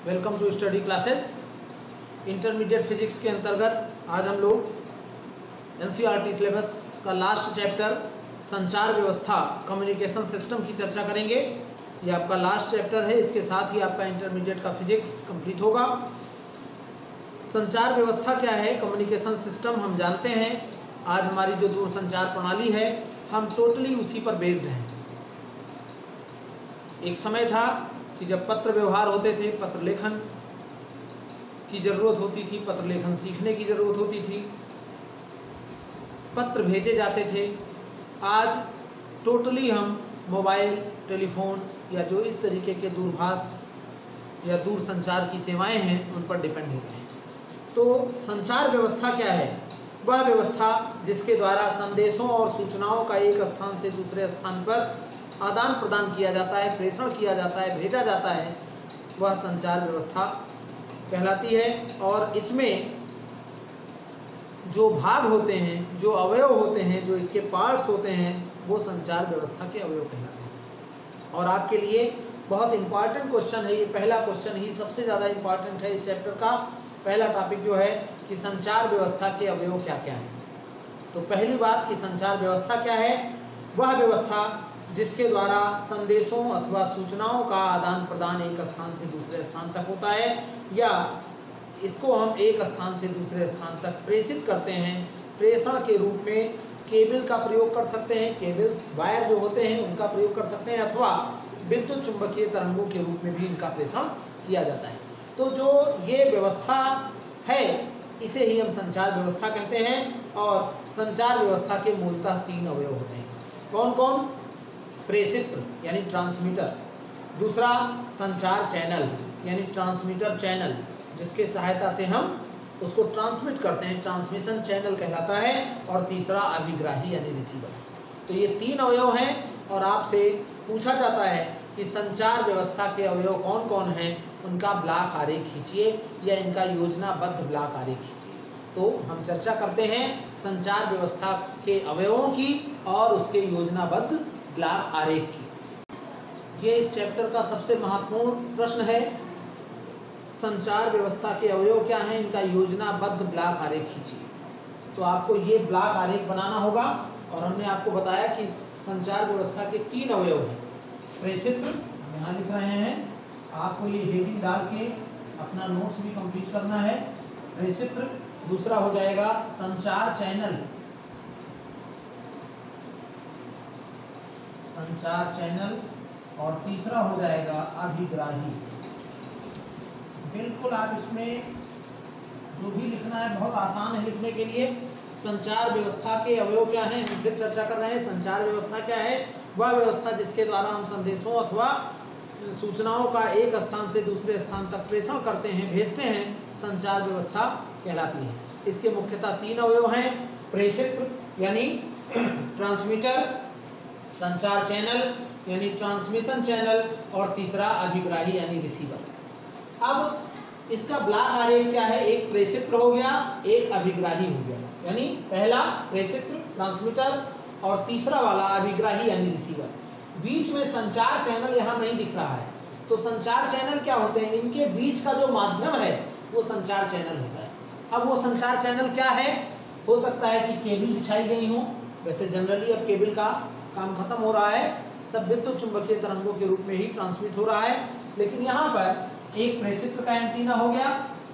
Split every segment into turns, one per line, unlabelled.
Welcome to study classes. Intermediate physics के अंतर्गत आज हम लोग एनसीईआरटी सिलेबस का लास्ट चैप्टर संचार व्यवस्था कम्युनिकेशन सिस्टम की चर्चा करेंगे। ये आपका लास्ट चैप्टर है, इसके साथ ही आपका इंटरमीडिएट का फिजिक्स कंप्लीट होगा। संचार व्यवस्था क्या है, कम्युनिकेशन सिस्टम हम जानते हैं। आज हमारी जो दूरसंचार प्रणाली है हम टोटली उसी पर बेस्ड हैं। एक समय था कि जब पत्र व्यवहार होते थे, पत्र लेखन की ज़रूरत होती थी, पत्र लेखन सीखने की ज़रूरत होती थी, पत्र भेजे जाते थे। आज टोटली हम मोबाइल, टेलीफोन या जो इस तरीके के दूरभाष या दूरसंचार की सेवाएं हैं उन पर डिपेंड हो गए हैं। तो संचार व्यवस्था क्या है? वह व्यवस्था जिसके द्वारा संदेशों और सूचनाओं का एक स्थान से दूसरे स्थान पर आदान प्रदान किया जाता है, प्रेषण किया जाता है, भेजा जाता है, वह संचार व्यवस्था कहलाती है। और इसमें जो भाग होते हैं, जो अवयव होते हैं, जो इसके पार्ट्स होते हैं, वो संचार व्यवस्था के अवयव कहलाते हैं। और आपके लिए बहुत इम्पॉर्टेंट क्वेश्चन है, ये पहला क्वेश्चन ही सबसे ज़्यादा इम्पॉर्टेंट है इस चैप्टर का। पहला टॉपिक जो है कि संचार व्यवस्था के अवयव क्या क्या हैं। तो पहली बात कि संचार व्यवस्था क्या है? वह व्यवस्था जिसके द्वारा संदेशों अथवा सूचनाओं का आदान प्रदान एक स्थान से दूसरे स्थान तक होता है, या इसको हम एक स्थान से दूसरे स्थान तक प्रेषित करते हैं। प्रेषण के रूप में केबल का प्रयोग कर सकते हैं, केबल्स वायर जो होते हैं उनका प्रयोग कर सकते हैं, अथवा विद्युत चुंबकीय तरंगों के रूप में भी इनका प्रेषण किया जाता है। तो जो ये व्यवस्था है इसे ही हम संचार व्यवस्था कहते हैं। और संचार व्यवस्था के मूलतः 3 अवयव होते हैं। कौन कौन? प्रेषित्र यानी ट्रांसमीटर, दूसरा संचार चैनल यानी ट्रांसमीटर चैनल जिसके सहायता से हम उसको ट्रांसमिट करते हैं, ट्रांसमिशन चैनल कहलाता है, और तीसरा अभिग्राही यानी रिसीवर। तो ये 3 अवयव हैं और आपसे पूछा जाता है कि संचार व्यवस्था के अवयव कौन कौन हैं, उनका ब्लॉक आरेख खींचिए या इनका योजनाबद्ध ब्लॉक आरेख खींचिए। तो हम चर्चा करते हैं संचार व्यवस्था के अवयवों की और उसके योजनाबद्ध ब्लॉक आरेख की। ये इस चैप्टर का सबसे महत्वपूर्ण प्रश्न है। संचार व्यवस्था के अवयव क्या हैं, इनका योजनाबद्ध ब्लॉक आरेख खींचिए। तो आपको ये ब्लॉक आरेख बनाना होगा। और हमने आपको बताया कि संचार व्यवस्था के 3 अवयव हैं। प्रेषित्र हम यहाँ लिख रहे हैं, आपको ये हेडिंग डाल के अपना नोट्स भी कंप्लीट करना है। प्रेषित्र, दूसरा हो जाएगा संचार चैनल, संचार चैनल, और तीसरा हो जाएगा अभिग्राही। बिल्कुल आप इसमें जो भी लिखना है बहुत आसान है लिखने के लिए। संचार व्यवस्था के अवयव क्या हैं हम फिर चर्चा कर रहे हैं। संचार व्यवस्था क्या है? वह व्यवस्था जिसके द्वारा हम संदेशों अथवा सूचनाओं का एक स्थान से दूसरे स्थान तक प्रेषण करते हैं, भेजते हैं, संचार व्यवस्था कहलाती है। इसके मुख्यतः 3 अवयव हैं। प्रेषित्र यानी ट्रांसमीटर, संचार चैनल यानी ट्रांसमिशन चैनल, और तीसरा अभिग्राही यानी रिसीवर। अब इसका ब्लॉक आरेख क्या है? एक प्रेषित्र हो गया, एक अभिग्राही हो गया। यानी पहला प्रेषित्र ट्रांसमीटर और तीसरा वाला अभिग्राही यानी रिसीवर। बीच में संचार चैनल यहाँ नहीं दिख रहा है। तो संचार चैनल क्या होते हैं? इनके बीच का जो माध्यम है वो संचार चैनल होता है। अब वो संचार चैनल क्या है? हो सकता है कि केबल बिछाई गई हो। वैसे जनरली अब केबल का काम खत्म हो रहा है, सब विद्युत चुंबकीय तरंगों के रूप में ही ट्रांसमिट हो रहा है। लेकिन यहाँ पर एक प्रेषित्र का एंटीना हो गया,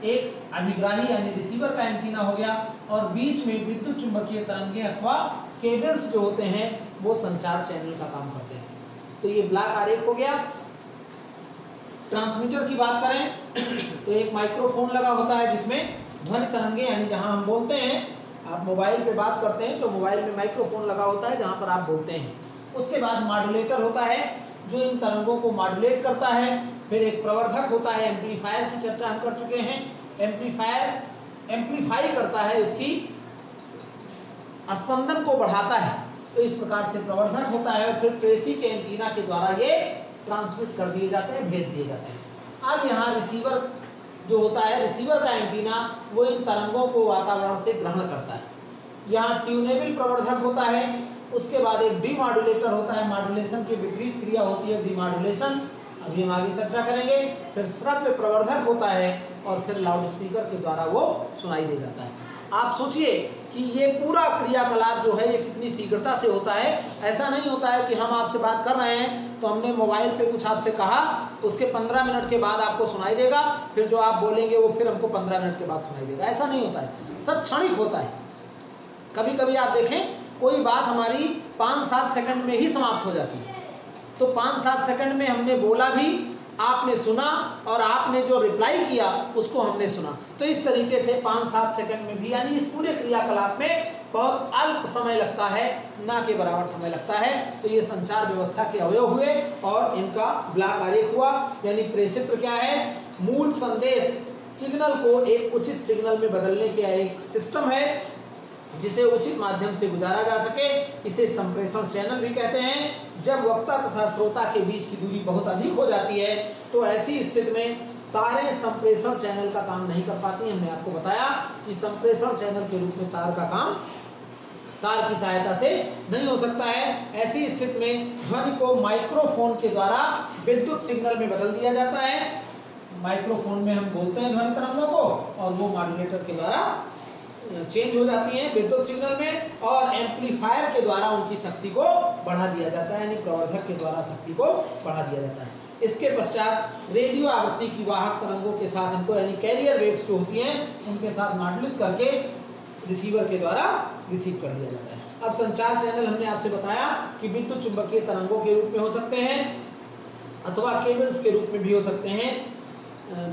एक अभिग्राही यानी रिसीवर का एंटीना हो गया, और बीच में विद्युत चुंबकीय तरंगें अथवा केबल्स जो होते हैं वो संचार चैनल का काम करते हैं। तो ये ब्लॉक आरेख हो गया। ट्रांसमीटर की बात करें तो एक माइक्रोफोन लगा होता है जिसमें ध्वनि तरंगें यानी जहाँ हम बोलते हैं, आप मोबाइल पे बात करते हैं तो मोबाइल में माइक्रोफोन लगा होता है जहाँ पर आप बोलते हैं। उसके बाद मॉड्यूलेटर होता है जो इन तरंगों को मॉड्यूलेट करता है। फिर एक प्रवर्धक होता है, एम्पलीफायर की चर्चा हम कर चुके हैं। एम्पलीफायर एम्पलीफाई करता है, उसकी स्पंदन को बढ़ाता है। तो इस प्रकार से प्रवर्धक होता है। और फिर प्रेषी के एंटीना के द्वारा ये ट्रांसमिट कर दिए जाते हैं, भेज दिए जाते हैं। अब यहाँ रिसीवर जो होता है, रिसीवर का एंटीना, वो इन तरंगों को वातावरण से ग्रहण करता है। यहाँ ट्यूनेबल प्रवर्धक होता है। उसके बाद एक डीमॉड्यूलेटर होता है, मॉड्यूलेशन की विपरीत क्रिया होती है डिमॉड्यूलेशन। अभी हम आगे चर्चा करेंगे। फिर श्रव्य प्रवर्धक होता है और फिर लाउड स्पीकर के द्वारा वो सुनाई दे जाता है। आप सोचिए कि ये पूरा क्रियाकलाप जो है ये कितनी शीघ्रता से होता है। ऐसा नहीं होता है कि हम आपसे बात कर रहे हैं तो हमने मोबाइल पे कुछ आपसे कहा, उसके 15 मिनट के बाद आपको सुनाई देगा, फिर जो आप बोलेंगे वो फिर हमको 15 मिनट के बाद सुनाई देगा। ऐसा नहीं होता है, सब क्षणिक होता है। कभी कभी आप देखें कोई बात हमारी 5-7 सेकंड में ही समाप्त हो जाती है, तो 5-7 सेकंड में हमने बोला भी, आपने सुना और आपने जो रिप्लाई किया उसको हमने सुना। तो इस तरीके से 5-7 सेकंड में भी, यानी इस पूरे क्रियाकलाप में बहुत अल्प समय लगता है, ना के बराबर समय लगता है। तो ये संचार व्यवस्था के अवयव हुए और इनका ब्लॉक आरेख हुआ। यानी प्रेषित्र क्या है? मूल संदेश सिग्नल को एक उचित सिग्नल में बदलने का एक सिस्टम है जिसे उचित माध्यम से गुजारा जा सके। इसे संप्रेषण चैनल भी कहते हैं। जब वक्ता तथा श्रोता के बीच की दूरी बहुत अधिक हो जाती है तो ऐसी स्थिति में तारें संप्रेषण चैनल का काम नहीं कर पाती। हमने आपको बताया कि संप्रेषण चैनल के रूप में तार का काम तार की सहायता से नहीं हो सकता है। ऐसी स्थिति में ध्वनि को माइक्रोफोन के द्वारा विद्युत सिग्नल में बदल दिया जाता है। माइक्रोफोन में हम बोलते हैं ध्वनि तरंगों को और वो मॉड्यूलेटर के द्वारा चेंज हो जाती हैं विद्युत सिग्नल में, और एम्पलीफायर के द्वारा उनकी शक्ति को बढ़ा दिया जाता है, यानी प्रवर्धक के द्वारा शक्ति को बढ़ा दिया जाता है। इसके पश्चात रेडियो आवृत्ति की वाहक तरंगों के साथ इनको, यानी कैरियर वेव्स जो होती हैं उनके साथ मॉड्यूलेट करके रिसीवर के द्वारा रिसीव कर लिया जाता है। अब संचार चैनल हमने आपसे बताया कि विद्युत चुंबकीय तरंगों के रूप में हो सकते हैं अथवा केबल्स के रूप में भी हो सकते हैं,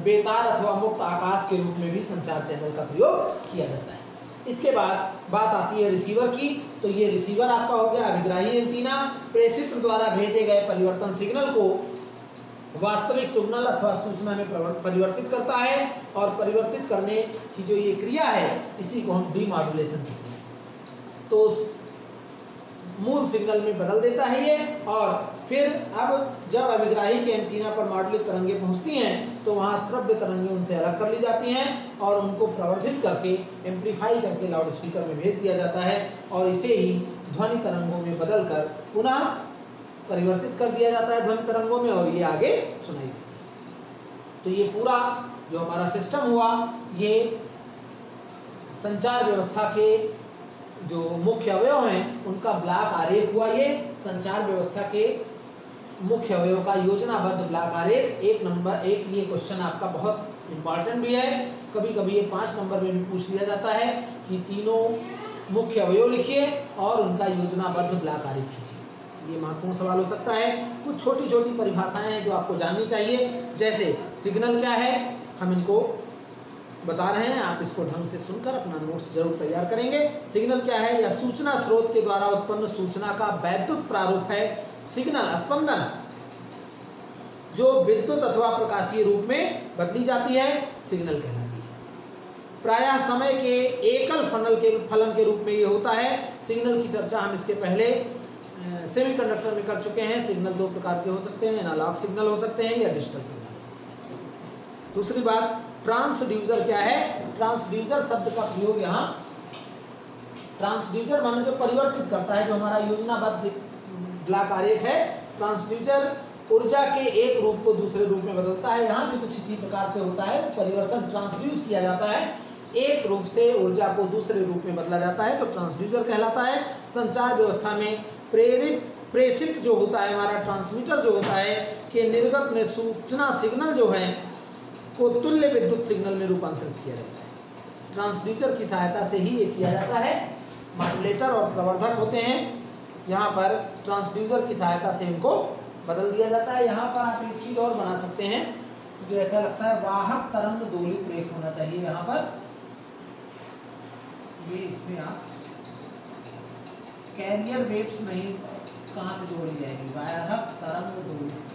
बेतार अथवा मुक्त आकाश के रूप में भी संचार चैनल का प्रयोग किया जाता है। इसके बाद बात आती है रिसीवर की। तो ये रिसीवर आपका हो गया अभिग्राही एंटीना। प्रेषित्र द्वारा भेजे गए परिवर्तन सिग्नल को वास्तविक सिग्नल अथवा सूचना में परिवर्तित करता है, और परिवर्तित करने की जो ये क्रिया है इसी को हम डीमॉड्यूलेशन कहते हैं। तो मूल सिग्नल में बदल देता है ये, और फिर अब जब अभिग्राही के एंटीना पर मॉड्यूलेट तरंगें पहुंचती हैं तो वहाँ श्रव्य तरंगें उनसे अलग कर ली जाती हैं और उनको प्रवर्धित करके एम्पलीफाई करके लाउड स्पीकर में भेज दिया जाता है, और इसे ही ध्वनि तरंगों में बदलकर पुनः परिवर्तित कर दिया जाता है ध्वनि तरंगों में, और ये आगे सुनाई देती है। तो ये पूरा जो हमारा सिस्टम हुआ ये संचार व्यवस्था के जो मुख्य अवयव हैं उनका ब्लॉक आरेख हुआ। ये संचार व्यवस्था के मुख्य अवयव का योजनाबद्ध ब्लॉक आरेख। 1 नंबर 1 ये क्वेश्चन आपका बहुत इम्पॉर्टेंट भी है, कभी कभी ये 5 नंबर में भी पूछ लिया जाता है कि तीनों मुख्य अवयव लिखिए और उनका योजनाबद्ध ब्लॉक आरेख खींचिए। ये महत्वपूर्ण सवाल हो सकता है। कुछ छोटी छोटी परिभाषाएं हैं जो आपको जाननी चाहिए, जैसे सिग्नल क्या है हम इनको बता रहे हैं, आप इसको ढंग से सुनकर अपना नोट्स जरूर तैयार करेंगे। सिग्नल क्या है? यह सूचना स्रोत के द्वारा उत्पन्न सूचना का वैद्युत प्रारूप है। सिग्नल स्पंदन जो विद्युत अथवा प्रकाशीय रूप में बदली जाती है सिग्नल कहलाती है। प्रायः समय के एकल फलन के रूप में ये होता है। सिग्नल की चर्चा हम इसके पहले सेमीकंडक्टर में कर चुके हैं। सिग्नल 2 प्रकार के हो सकते हैं, एनालॉग सिग्नल हो सकते हैं या डिजिटल सिग्नल हो सकते हैं। दूसरी बात, ट्रांसड्यूसर क्या है? ट्रांसड्यूसर शब्द का प्रयोग यहाँ, ट्रांसड्यूसर माने जो परिवर्तित करता है, जो हमारा योजनाबद्ध ब्लॉक आरेख है। ट्रांसड्यूसर ऊर्जा के एक रूप को दूसरे रूप में बदलता है। यहाँ भी कुछ इसी प्रकार से होता है, परिवर्तन ट्रांसड्यूस किया जाता है, एक रूप से ऊर्जा को दूसरे रूप में बदला जाता है, तो ट्रांसड्यूसर कहलाता है। संचार व्यवस्था में प्रेषित जो होता है हमारा ट्रांसमीटर जो होता है कि निर्गत में सूचना सिग्नल जो है को तुल्य विद्युत सिग्नल में रूपांतरित किया जाता है। ट्रांसड्यूसर की सहायता से ही ये किया जाता है। मॉड्यूलेटर और प्रवर्धक होते हैं, यहाँ पर ट्रांसड्यूसर की सहायता से इनको बदल दिया जाता है। यहाँ पर आप एक चीज़ और बना सकते हैं, मुझे ऐसा लगता है वाहक तरंग दोलित रेख होना चाहिए यहाँ पर, ये इसमें आप कैरियर वेव्स नहीं कहाँ से जोड़ी जाएगी, वाहक तरंग दोलित,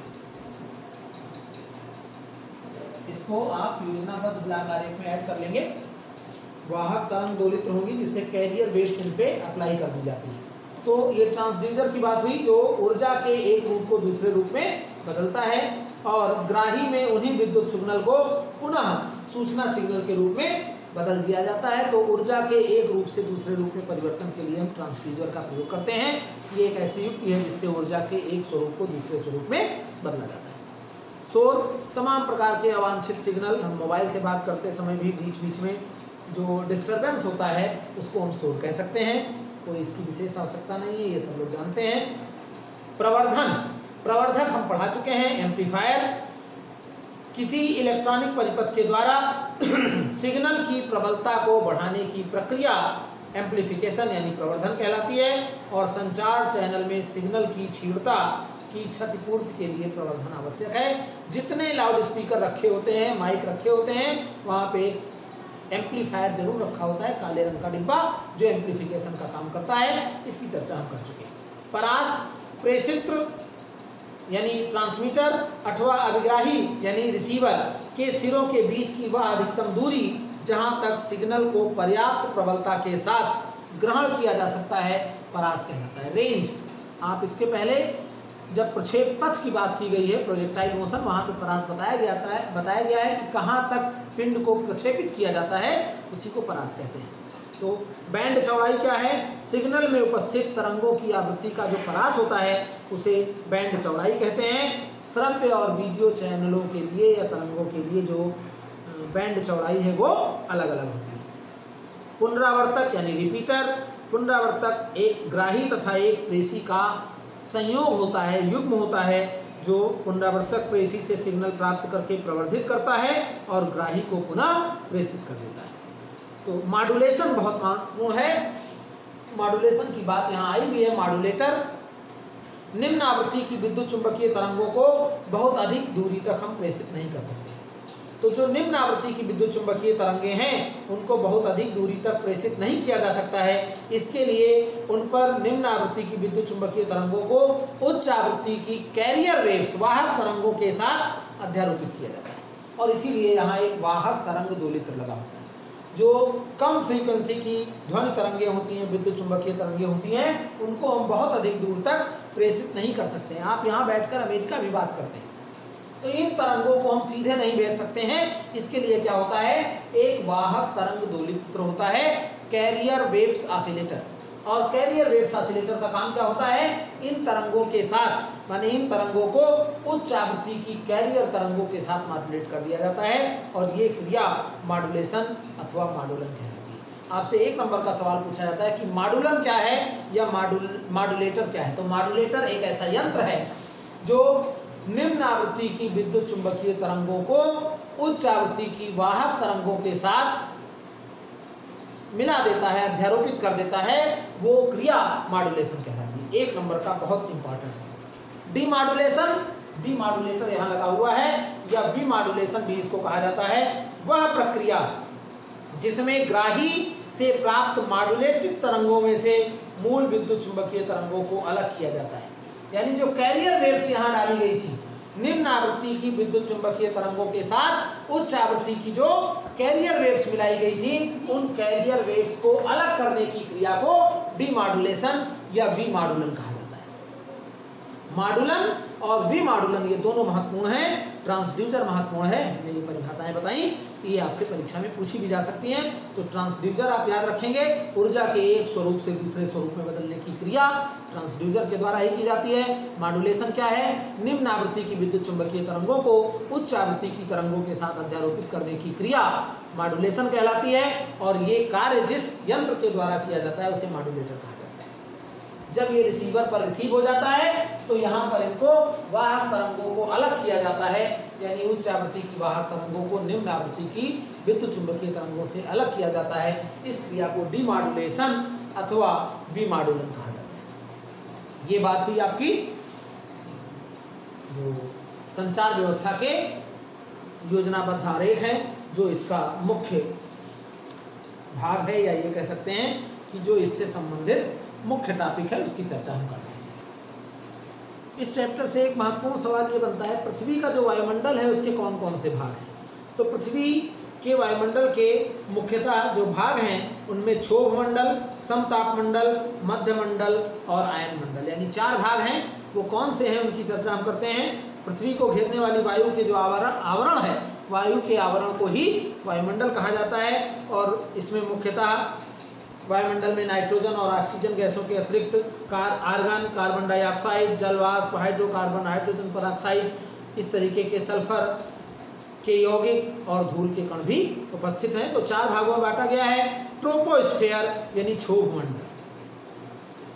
इसको आप योजनाबद्ध ब्लॉक आरेख में ऐड कर लेंगे। वाहक तरंग दोलित होंगी जिससे कैरियर वेव्स इन पे अप्लाई कर दी जाती है। तो ये ट्रांसड्यूसर की बात हुई जो ऊर्जा के एक रूप को दूसरे रूप में बदलता है, और ग्राही में उन्हीं विद्युत सिग्नल को पुनः सूचना सिग्नल के रूप में बदल दिया जाता है। तो ऊर्जा के एक रूप से दूसरे रूप में परिवर्तन के लिए हम ट्रांसड्यूसर का प्रयोग करते हैं। ये एक ऐसी युक्ति है जिससे ऊर्जा के एक स्वरूप को दूसरे स्वरूप में बदला जाता है। शोर, तमाम प्रकार के अवांछित सिग्नल, हम मोबाइल से बात करते समय भी बीच बीच में जो डिस्टरबेंस होता है उसको हम शोर कह सकते हैं, कोई इसकी विशेष आवश्यकता नहीं है, ये सब लोग जानते हैं। प्रवर्धन, प्रवर्धक हम पढ़ा चुके हैं। एम्पलीफायर किसी इलेक्ट्रॉनिक परिपथ के द्वारा सिग्नल की प्रबलता को बढ़ाने की प्रक्रिया एम्पलीफिकेशन यानी प्रवर्धन कहलाती है। और संचार चैनल में सिग्नल की क्षीणता की क्षतिपूर्ति के लिए प्रवर्धन आवश्यक है। जितने लाउड स्पीकर रखे होते हैं, माइक रखे होते हैं, वहाँ पे एम्पलीफायर जरूर रखा होता है, काले रंग का डिब्बा जो एम्पलीफिकेशन का काम करता है। इसकी चर्चा हम कर चुके हैं। परास, प्रेषित्र यानी ट्रांसमीटर अथवा अभिग्राही यानी रिसीवर के सिरों के बीच की वह अधिकतम दूरी जहां तक सिग्नल को पर्याप्त प्रबलता के साथ ग्रहण किया जा सकता है, परास कहलाता है। रेंज, आप इसके पहले जब प्रक्षेप पथ की बात की गई है, प्रोजेक्टाइल मोशन, वहां पे परास बताया गया है कि कहां तक पिंड को प्रक्षेपित किया जाता है, उसी को परास कहते हैं। तो बैंड चौड़ाई क्या है? सिग्नल में उपस्थित तरंगों की आवृत्ति का जो परास होता है उसे बैंड चौड़ाई कहते हैं। श्रव्य और वीडियो चैनलों के लिए या तरंगों के लिए जो बैंड चौड़ाई है वो अलग अलग होती है। पुनरावर्तक यानी रिपीटर, पुनरावर्तक एक ग्राही तथा एक प्रेषी का संयोग होता है, युग्म होता है, जो पुनरावर्तक प्रेषी से सिग्नल प्राप्त करके प्रवर्धित करता है और ग्राही को पुनः प्रेषित कर देता है। तो मॉड्यूलेशन बहुत महत्वपूर्ण है। मॉड्यूलेशन की बात यहाँ आई हुई है। मॉड्यूलेटर निम्न आवृत्ति की विद्युत चुंबकीय तरंगों को बहुत अधिक दूरी तक हम प्रेषित नहीं कर सकते। तो जो निम्न आवृत्ति की विद्युत चुंबकीय तरंगे हैं उनको बहुत अधिक दूरी तक प्रेषित नहीं किया जा सकता है। इसके लिए उन पर निम्न आवृत्ति की विद्युत चुंबकीय तरंगों को उच्च आवृत्ति की कैरियर वेव्स वाहक तरंगों के साथ अध्यारोपित किया जाता है और इसीलिए यहाँ एक वाहक तरंग दोलित्र लगा होता है। जो कम फ्रीक्वेंसी की ध्वनि तरंगें होती हैं, विद्युत चुंबकीय तरंगें होती हैं, उनको हम बहुत अधिक दूर तक प्रेषित नहीं कर सकते हैं। आप यहाँ बैठकर अमेरिका भी बात करते हैं तो इन तरंगों को हम सीधे नहीं भेज सकते हैं। इसके लिए क्या होता है? एक वाहक तरंग दोलित्र होता है, कैरियर वेव्स ऑसिलेटर। और कैरियर वेव्स ऑसिलेटर का काम क्या होता है? इन तरंगों के साथ, माने इन तरंगों को उच्च आवृत्ति की कैरियर तरंगों के साथ मॉड्यूलेट कर दिया जाता है और ये क्रिया मॉड्यूलेशन अथवा मॉड्यूलन कहलाती है। आपसे एक नंबर का सवाल पूछा जाता है कि मॉड्यूलन क्या है या मॉड्यूलेटर क्या है? तो मॉड्यूलेटर एक ऐसा यंत्र है जो निम्न आवृत्ति की विद्युत चुंबकीय तरंगों को उच्च आवृत्ति की वाहक तरंगों के साथ मिला देता है, अध्यारोपित कर देता है। वो क्रिया मॉड्यूलेशन कहलाती है। एक नंबर का बहुत इंपॉर्टेंट है। डीमॉड्यूलेशन, डीमॉड्यूलेटर यहाँ लगा हुआ है या विमॉड्यूलेशन भी इसको कहा जाता है। वह प्रक्रिया जिसमें ग्राही से प्राप्त मॉड्यूलेटेड तरंगों में से मूल विद्युत चुंबकीय तरंगों को अलग किया जाता है। यानी जो कैरियर वेव्स यहाँ डाली गई थी, निम्न आवृत्ति की विद्युत चुंबकीय तरंगों के साथ उच्च आवृत्ति की जो कैरियर वेव्स मिलाई गई थी, उन कैरियर वेव्स को अलग करने की क्रिया को डीमॉड्यूलेशन या विमॉड्यूलन कहा जाता है। मॉड्यूलन और विमॉड्यूलन ये दोनों महत्वपूर्ण हैं। ट्रांसड्यूसर महत्वपूर्ण है। मैंने ये परिभाषाएं बताई कि ये आपसे परीक्षा में पूछी भी जा सकती हैं। तो ट्रांसड्यूसर आप याद रखेंगे, ऊर्जा के एक स्वरूप से दूसरे स्वरूप में बदलने की क्रिया ट्रांसड्यूसर के द्वारा ही की जाती है। मॉड्यूलेशन क्या है? निम्न आवृत्ति की विद्युत चुंबकीय तरंगों को उच्च आवृत्ति की तरंगों के साथ अध्यारोपित करने की क्रिया मॉड्यूलेशन कहलाती है और ये कार्य जिस यंत्र के द्वारा किया जाता है उसे मॉड्यूलेटर कहा जाता है। जब ये रिसीवर पर रिसीव हो जाता है तो यहाँ पर इनको वाहक तरंगों को अलग किया जाता है, यानी उच्च आवृत्ति की वाहक तरंगों को निम्न आवृत्ति की विद्युत चुंबकीय तरंगों से अलग किया जाता है। इस क्रिया को डीमॉड्यूलेशन अथवा विमॉड्यूलन कहा जाता है। ये बात हुई आपकी जो संचार व्यवस्था के योजनाबद्ध आरेख है, जो इसका मुख्य भाग है, या ये कह सकते हैं कि जो इससे संबंधित मुख्य टॉपिक है, उसकी चर्चा हम कर रहे हैं। इस चैप्टर से एक महत्वपूर्ण सवाल ये बनता है, पृथ्वी का जो वायुमंडल है उसके कौन कौन से भाग हैं? तो पृथ्वी के वायुमंडल के मुख्यतः जो भाग हैं उनमें क्षोभ मंडल, समताप मंडल, मध्य मंडल और आयन मंडल, यानी 4 भाग हैं। वो कौन से हैं उनकी चर्चा हम करते हैं। पृथ्वी को घेरने वाली वायु के जो आवरण है, वायु के आवरण को ही वायुमंडल कहा जाता है और इसमें मुख्यतः वायुमंडल में नाइट्रोजन और ऑक्सीजन गैसों के अतिरिक्त आर्गन, कार्बन डाइऑक्साइड, जल वाष्प, हाइड्रोकार्बन, हाइड्रोजन पेरोक्साइड, इस तरीके के सल्फर के यौगिक और धूल के कण भी उपस्थित हैं। तो 4 भागों में बांटा गया है। ट्रोपोस्फेयर यानी क्षोभ मंडल,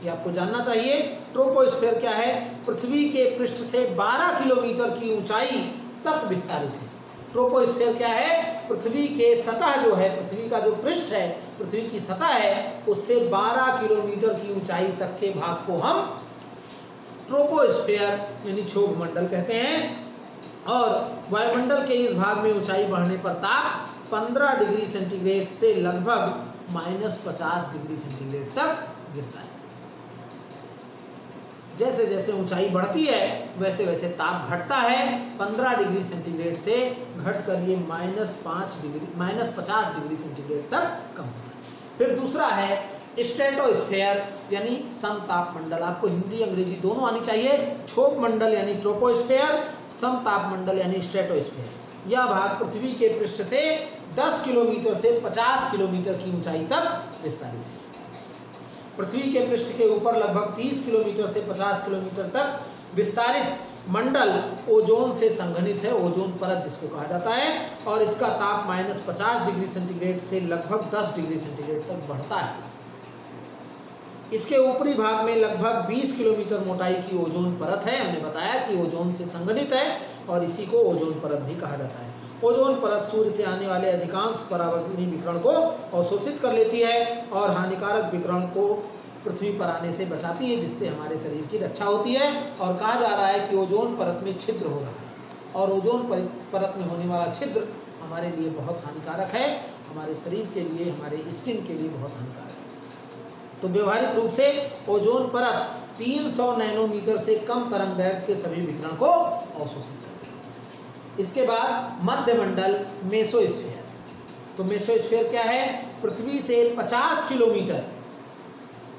ये आपको जानना चाहिए। ट्रोपोस्फेयर क्या है? पृथ्वी के पृष्ठ से 12 किलोमीटर की ऊंचाई तक विस्तारित है। ट्रोपोस्फेयर क्या है? पृथ्वी के सतह जो है, पृथ्वी का जो पृष्ठ है, पृथ्वी की सतह है, उससे 12 किलोमीटर की ऊंचाई तक के भाग को हम ट्रोपोस्फेयर यानी क्षोभ मंडल कहते हैं। और वायुमंडल के इस भाग में ऊंचाई बढ़ने पर ताप 15 डिग्री सेंटीग्रेड से लगभग -50 डिग्री सेंटीग्रेड तक गिरता है। जैसे जैसे ऊंचाई बढ़ती है वैसे वैसे ताप घटता है। 15 डिग्री सेंटीग्रेड से घटकर ये -50 डिग्री सेंटीग्रेड तक कम होता है। फिर दूसरा है स्ट्रेटोस्फेयर यानी समताप मंडल। आपको हिंदी अंग्रेजी दोनों आनी चाहिए। क्षोभ मंडल यानी ट्रोपोस्फेयर, समताप मंडल यानी स्ट्रेटोस्फेयर। यह भाग पृथ्वी के पृष्ठ से 10 किलोमीटर से 50 किलोमीटर की ऊंचाई तक विस्तारित है। पृथ्वी के पृष्ठ के ऊपर लगभग 30 किलोमीटर से 50 किलोमीटर तक विस्तारित मंडल ओजोन से संघनित है, ओजोन परत जिसको कहा जाता है, और इसका ताप -50 डिग्री सेंटीग्रेड से लगभग 10 डिग्री सेंटीग्रेड तक बढ़ता है। इसके ऊपरी भाग में लगभग 20 किलोमीटर मोटाई की ओजोन परत है। हमने बताया कि ओजोन से संघनित है और इसी को ओजोन परत भी कहा जाता है। ओजोन परत सूर्य से आने वाले अधिकांश पराबैंगनी विकिरण को अवशोषित कर लेती है और हानिकारक विकिरण को पृथ्वी पर आने से बचाती है, जिससे हमारे शरीर की रक्षा होती है। और कहा जा रहा है कि ओजोन परत में छिद्र हो रहा है और ओजोन परत में होने वाला छिद्र हमारे लिए बहुत हानिकारक है, हमारे शरीर के लिए, हमारे स्किन के लिए बहुत हानिकारक है। तो व्यवहारिक रूप से ओजोन परत 300 नैनोमीटर से कम तरंगदैर्घ्य के सभी विकिरण को अवशोषित करती है। इसके बाद मध्यमंडल मेसोस्फीयर। तो मेसोस्फीयर क्या है? पृथ्वी से 50 किलोमीटर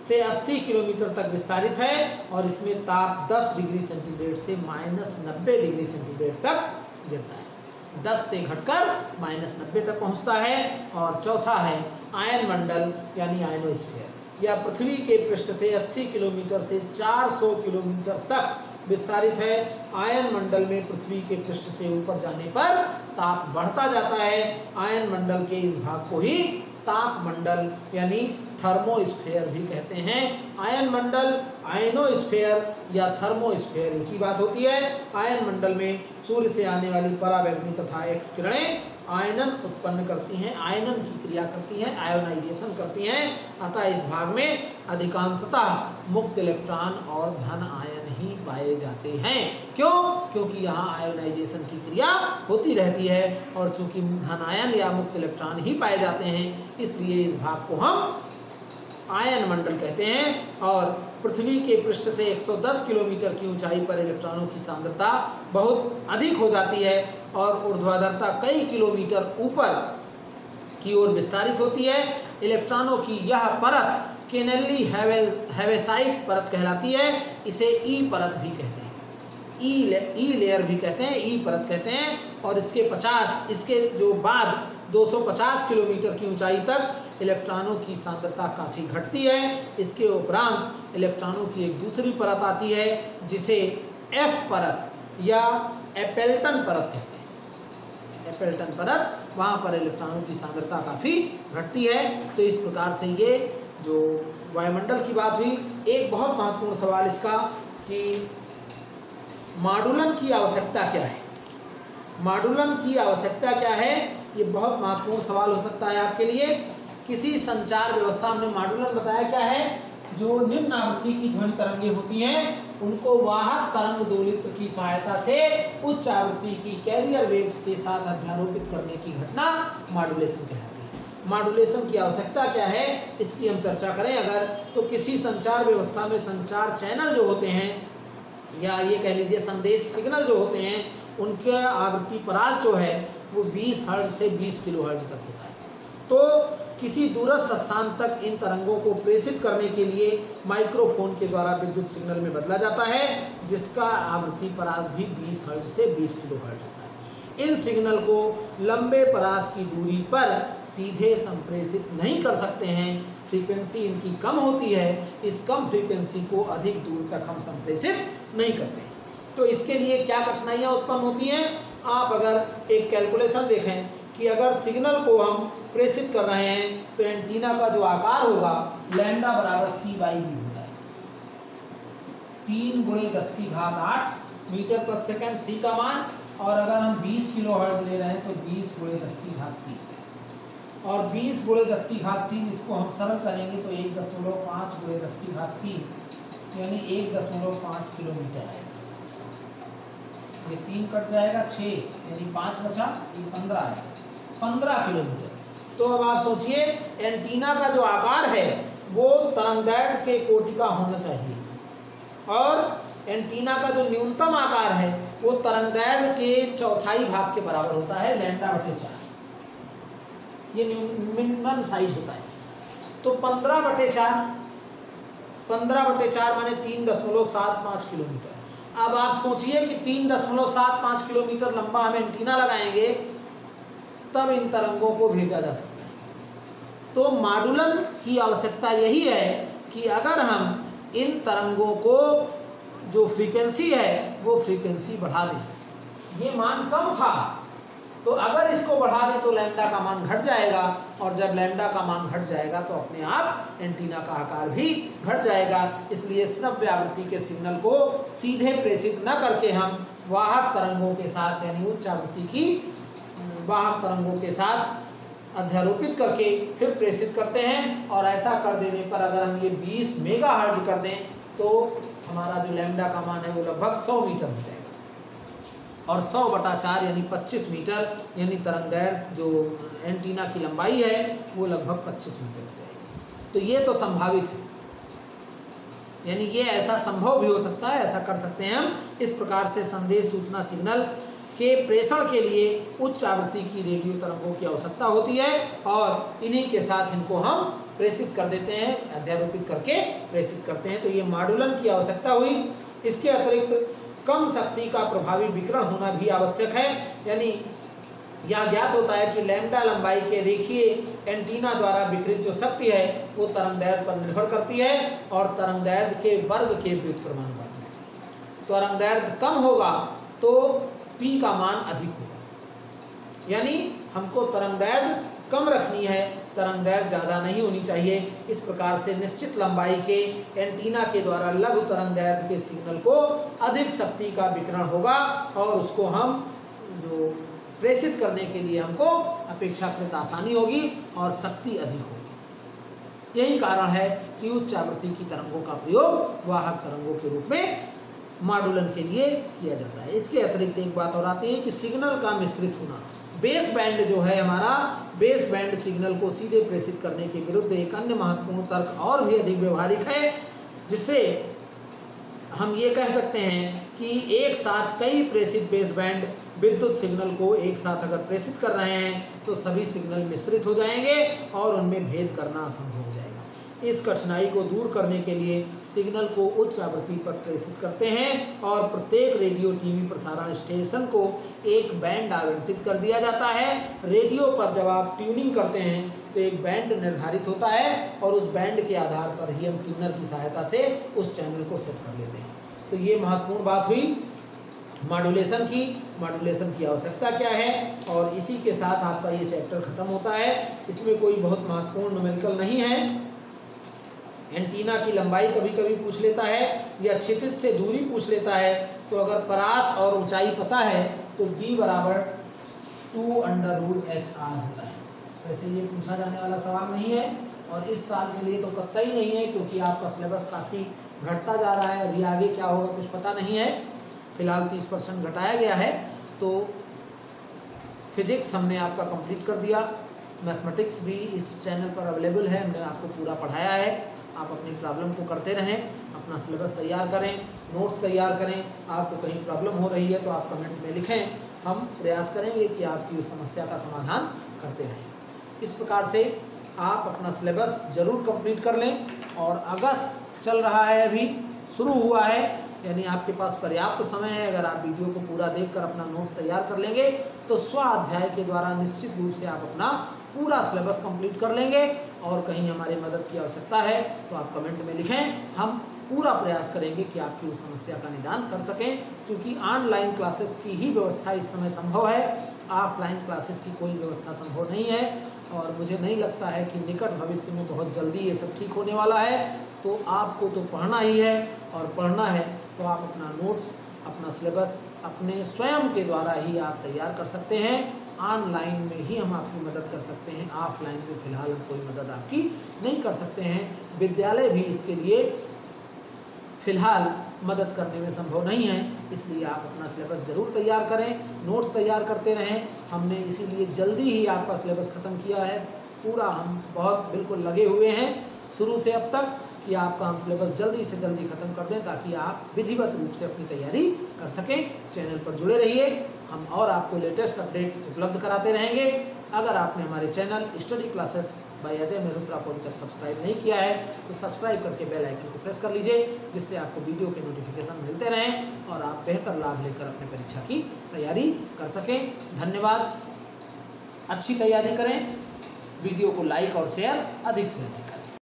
से 80 किलोमीटर तक विस्तारित है और इसमें ताप 10 डिग्री सेंटीग्रेड से -90 डिग्री सेंटीग्रेड तक गिरता है। 10 से घटकर -90 तक पहुंचता है। और चौथा है आयन मंडल यानी आयनोस्फीयर। यह पृथ्वी के पृष्ठ से 80 किलोमीटर से 400 किलोमीटर तक विस्तारित है। आयन मंडल में पृथ्वी के पृष्ठ से ऊपर जाने पर ताप बढ़ता जाता है। आयन मंडल के इस भाग को ही ताप मंडल यानी थर्मोस्फेयर भी कहते हैं। आयन मंडल, आयनोस्फेयर या थर्मोस्फेयर एक ही बात होती है। आयन मंडल में सूर्य से आने वाली पराबैंगनी तथा एक्स किरणें आयनन उत्पन्न करती हैं, आयनन की क्रिया करती हैं, आयोनाइजेशन करती हैं। अतः इस भाग में अधिकांशतः मुक्त इलेक्ट्रॉन और धन आयन ही पाए जाते हैं। क्यों? क्योंकि यहाँ आयोनाइजेशन की क्रिया होती रहती है और चूंकि धन आयन या मुक्त इलेक्ट्रॉन ही पाए जाते हैं, इसलिए इस भाग को हम आयन मंडल कहते हैं। और पृथ्वी के पृष्ठ से 110 किलोमीटर की ऊंचाई पर इलेक्ट्रॉनों की सांद्रता बहुत अधिक हो जाती है और ऊर्ध्वाधरता कई किलोमीटर ऊपर की ओर विस्तारित होती है। इलेक्ट्रॉनों की यह परत केनेली हेवेसाइट परत कहलाती है। इसे ई परत भी कहते हैं, ई लेयर भी कहते हैं, ई परत कहते हैं। और इसके जो बाद 250 किलोमीटर की ऊंचाई तक इलेक्ट्रॉनों की सांद्रता काफ़ी घटती है। इसके उपरांत इलेक्ट्रॉनों की एक दूसरी परत आती है जिसे एफ परत या एपेल्टन परत कहते हैं। एपेल्टन परत, वहाँ पर इलेक्ट्रॉनों की सांद्रता काफ़ी घटती है। तो इस प्रकार से ये जो वायुमंडल की बात हुई। एक बहुत महत्वपूर्ण सवाल इसका कि मॉड्यूलन की आवश्यकता क्या है? मॉड्यूलन की आवश्यकता क्या है? ये बहुत महत्वपूर्ण सवाल हो सकता है आपके लिए। किसी संचार व्यवस्था, हमने मॉड्यूलन बताया क्या है? जो निम्न आवृत्ति की ध्वनि तरंगें होती हैं उनको वाहक तरंग दोलित्र की सहायता से उच्च आवृत्ति की कैरियर वेव्स के साथ अध्यारोपित करने की घटना मॉड्यूलेशन कहलाती है। मॉड्यूलेशन की आवश्यकता क्या है, इसकी हम चर्चा करें अगर, तो किसी संचार व्यवस्था में संचार चैनल जो होते हैं या ये कह लीजिए संदेश सिग्नल जो होते हैं, उनका आवृत्ति परास जो है वो 20 हर्ट्ज से 20 किलो हर्ट्ज तक होता है। तो किसी दूरस्थ स्थान तक इन तरंगों को प्रेषित करने के लिए माइक्रोफोन के द्वारा विद्युत सिग्नल में बदला जाता है, जिसका आवृत्ति परास भी 20 हर्ट्ज से 20 किलो हर्ट्ज होता है। इन सिग्नल को लंबे परास की दूरी पर सीधे संप्रेषित नहीं कर सकते हैं, फ्रीक्वेंसी इनकी कम होती है। इस कम फ्रीक्वेंसी को अधिक दूर तक हम संप्रेषित नहीं करते। तो इसके लिए क्या कठिनाइयाँ उत्पन्न होती हैं? आप अगर एक कैलकुलेशन देखें कि अगर सिग्नल को हम प्रेषित कर रहे हैं तो एंटीना का जो आकार होगा लैम्डा बराबर c/b होता है, 3 × 10⁸ मीटर प्रति सेकंड c का मान, और अगर हम 20 किलोहर्ट्ज ले रहे हैं तो 20 × 10⁻3, और 20 × 10⁻3 इसको हम सरल करेंगे तो 1.5 × 10⁻3 यानी 1.5 किलोमीटर आएगा। ये 3 कट जाएगा 6 यानी 5 बचा, ये 15 आएगा, 15 किलोमीटर। तो अब आप सोचिए एंटीना का जो आकार है वो तरंगदैर्घ्य के कोटि का होना चाहिए, और एंटीना का जो न्यूनतम आकार है वो तरंगदैर्घ्य के चौथाई भाग के बराबर होता है, λ/4। ये मिनिमम साइज होता है। तो 15/4 माने 3.75 किलोमीटर। अब आप सोचिए कि 3.75 किलोमीटर लंबा हम एंटीना लगाएंगे तब इन तरंगों को भेजा जा सकता है। तो मॉड्यूलन की आवश्यकता यही है कि अगर हम इन तरंगों को जो फ्रीक्वेंसी है वो फ्रीक्वेंसी बढ़ा दें। ये मान कम था तो अगर इसको बढ़ा दें तो लैम्डा का मान घट जाएगा, और जब लैम्डा का मान घट जाएगा तो अपने आप एंटीना का आकार भी घट जाएगा। इसलिए श्रव्य आवृत्ति के सिग्नल को सीधे प्रेषित न करके हम वाहक तरंगों के साथ यानी उच्च आवृत्ति की वाहक तरंगों के साथ अध्यारोपित करके फिर प्रेषित करते हैं, और ऐसा कर देने पर अगर हम ये 20 मेगाहर्ट्ज कर दें तो हमारा जो लैम्डा का मान है वो लगभग 100 मीटर हो जाएगा, और 100/4 यानी 25 मीटर, यानी तरंगदैर्घ्य जो एंटीना की लंबाई है वो लगभग 25 मीटर हो जाएगी। तो ये तो संभावित है, यानी ये ऐसा संभव भी हो सकता है, ऐसा कर सकते हैं हम। इस प्रकार से संदेश सूचना सिग्नल के प्रेषण के लिए उच्च आवृत्ति की रेडियो तरंगों की आवश्यकता होती है, और इन्हीं के साथ इनको हम प्रेषित कर देते हैं, अध्यारोपित करके प्रेषित करते हैं। तो ये मॉड्यूलन की आवश्यकता हुई। इसके अतिरिक्त कम शक्ति का प्रभावी विकिरण होना भी आवश्यक है, यानी यह ज्ञात होता है कि लैम्डा लंबाई के रेखीय एंटीना द्वारा विकिरित जो शक्ति है वो तरंगदैर्घ्य पर निर्भर करती है, और तरंगदैर्घ्य के वर्ग के व्युत्क्रमानुपाती है। तरंगदैर्घ्य कम होगा तो P का मान अधिक होगा, यानी हमको तरंगदैर्घ्य कम रखनी है, तरंगदैर्घ्य ज़्यादा नहीं होनी चाहिए। इस प्रकार से निश्चित लंबाई के एंटीना के द्वारा लघु तरंगदैर्घ्य के सिग्नल को अधिक शक्ति का विकिरण होगा, और उसको हम जो प्रेषित करने के लिए हमको अपेक्षाकृत आसानी होगी और शक्ति अधिक होगी। यही कारण है कि उच्च आवृत्ति की तरंगों का प्रयोग वाहक तरंगों के रूप में मॉड्यूलन के लिए किया जाता है। इसके अतिरिक्त एक बात और आती है कि सिग्नल का मिश्रित होना। बेस बैंड जो है हमारा, बेस बैंड सिग्नल को सीधे प्रेषित करने के विरुद्ध एक अन्य महत्वपूर्ण तर्क और भी अधिक व्यवहारिक है, जिससे हम ये कह सकते हैं कि एक साथ कई प्रेषित बेस बैंड विद्युत सिग्नल को एक साथ अगर प्रेषित कर रहे हैं तो सभी सिग्नल मिश्रित हो जाएंगे और उनमें भेद करना असंभव हो जाएगा। इस कठिनाई को दूर करने के लिए सिग्नल को उच्च आवृत्ति पर प्रेषित करते हैं, और प्रत्येक रेडियो टीवी प्रसारण स्टेशन को एक बैंड आवंटित कर दिया जाता है। रेडियो पर जब आप ट्यूनिंग करते हैं तो एक बैंड निर्धारित होता है, और उस बैंड के आधार पर ही हम ट्यूनर की सहायता से उस चैनल को सेट कर लेते हैं। तो ये महत्वपूर्ण बात हुई मॉड्यूलेशन की। मॉड्यूलेशन की आवश्यकता क्या है, और इसी के साथ आपका ये चैप्टर खत्म होता है। इसमें कोई बहुत महत्वपूर्ण न्यूमेरिकल नहीं है। एंटीना की लंबाई कभी कभी पूछ लेता है, या क्षितिज से दूरी पूछ लेता है। तो अगर परास और ऊंचाई पता है तो d बराबर 2√HR होता है। वैसे ये पूछा जाने वाला सवाल नहीं है, और इस साल के लिए तो कतई नहीं है, क्योंकि आपका सिलेबस काफ़ी घटता जा रहा है। अभी आगे क्या होगा कुछ पता नहीं है। फिलहाल 30% घटाया गया है। तो फिजिक्स हमने आपका कंप्लीट कर दिया। मैथमेटिक्स भी इस चैनल पर अवेलेबल है, हमने आपको पूरा पढ़ाया है। आप अपनी प्रॉब्लम को करते रहें, अपना सिलेबस तैयार करें, नोट्स तैयार करें। आपको कहीं प्रॉब्लम हो रही है तो आप कमेंट में लिखें, हम प्रयास करेंगे कि आपकी उस समस्या का समाधान करते रहें। इस प्रकार से आप अपना सिलेबस ज़रूर कंप्लीट कर लें। और अगस्त चल रहा है, अभी शुरू हुआ है, यानी आपके पास पर्याप्त समय है। अगर आप वीडियो को पूरा देखकर अपना नोट्स तैयार कर लेंगे तो स्वाध्याय के द्वारा निश्चित रूप से आप अपना पूरा सिलेबस कंप्लीट कर लेंगे। और कहीं हमारी मदद की आवश्यकता है तो आप कमेंट में लिखें, हम पूरा प्रयास करेंगे कि आपकी उस समस्या का निदान कर सकें। क्योंकि ऑनलाइन क्लासेस की ही व्यवस्था इस समय संभव है, ऑफलाइन क्लासेस की कोई व्यवस्था संभव नहीं है। और मुझे नहीं लगता है कि निकट भविष्य में बहुत जल्दी ये सब ठीक होने वाला है। तो आपको तो पढ़ना ही है, और पढ़ना है तो आप अपना नोट्स, अपना सिलेबस अपने स्वयं के द्वारा ही आप तैयार कर सकते हैं। ऑनलाइन में ही हम आपकी मदद कर सकते हैं, ऑफलाइन में फ़िलहाल हम कोई मदद आपकी नहीं कर सकते हैं। विद्यालय भी इसके लिए फ़िलहाल मदद करने में संभव नहीं है। इसलिए आप अपना सिलेबस ज़रूर तैयार करें, नोट्स तैयार करते रहें। हमने इसीलिए जल्दी ही आपका सिलेबस ख़त्म किया है, पूरा हम बहुत बिल्कुल लगे हुए हैं शुरू से अब तक कि आपका हम सिलेबस जल्दी से जल्दी ख़त्म कर दें, ताकि आप विधिवत रूप से अपनी तैयारी कर सकें। चैनल पर जुड़े रहिए, हम और आपको लेटेस्ट अपडेट उपलब्ध कराते रहेंगे। अगर आपने हमारे channel study classes bye Ajay Mehrotra को अभी तक सब्सक्राइब नहीं किया है तो सब्सक्राइब करके बेल आइकन को प्रेस कर लीजिए, जिससे आपको वीडियो के नोटिफिकेशन मिलते रहें और आप बेहतर लाभ लेकर अपने परीक्षा की तैयारी कर सकें। धन्यवाद। अच्छी तैयारी करें, वीडियो को लाइक और शेयर अधिक से अधिक करें।